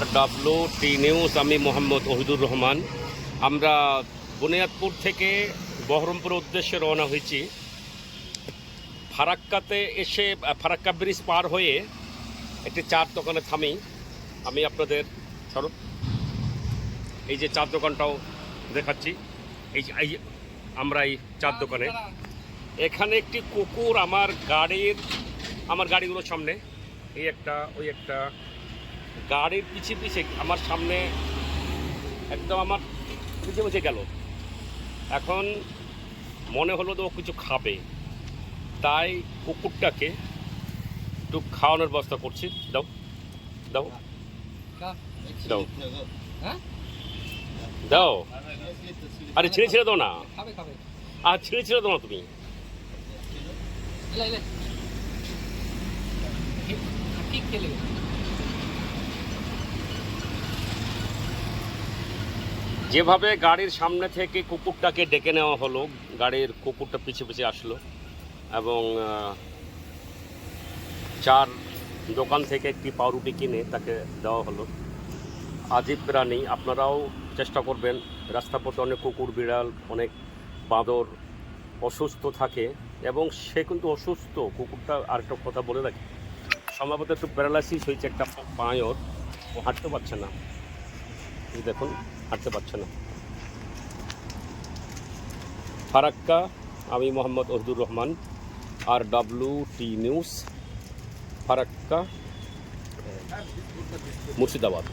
RWT news. আমি মোহাম্মদ ওহিদুর রহমান। আমরা বুনিয়াদপুর থেকে বহরমপুরের উদ্দেশ্যে রওনা হয়েছি। ফারাক্কাতে এসে ফারাক্কা ব্রিজ পার হয়ে একটি চার দোকানে থামি। আমি আপনাদের এই যে চার দোকানটাও দেখাচ্ছি। এই আমরা এই চার দোকানে, এখানে একটি কুকুর আমার গাড়িগুলোর সামনে, এই একটা ওই একটা গাড়ির পিছিয়ে আমার সামনে একদম আমার পিছিয়ে গেল। এখন মনে হলো তো ও কিছু খাবে, তাই কুকুরটাকে একটু খাওয়ানোর ব্যবস্থা করছি। দাও দাও দাও দাও, আরে ছেড়ে দাও না, আর ছেড়ে দাও না তুমি। যেভাবে গাড়ির সামনে থেকে কুকুরটাকে ডেকে নেওয়া হলো, গাড়ির কুকুরটা পিছিয়ে আসলো এবং চার দোকান থেকে একটি পাউরুটি কিনে তাকে দেওয়া হলো। আজীব প্রাণী, আপনারাও চেষ্টা করবেন। রাস্তা পথে অনেক কুকুর, বিড়াল, অনেক বাঁদর অসুস্থ থাকে এবং সে কিন্তু অসুস্থ কুকুরটা। আরেকটা কথা বলে রাখি, সম্ভবত একটু প্যারালাইসিস হয়েছে একটা পায়ে, ও হাঁটতে পারছে না। দেখুন, হাঁটতে পারছে না। ফারাক্কা, আমি মোহাম্মদ ওহিদুর রহমান, RWT নিউজ, ফারাক্কা, মুর্শিদাবাদ।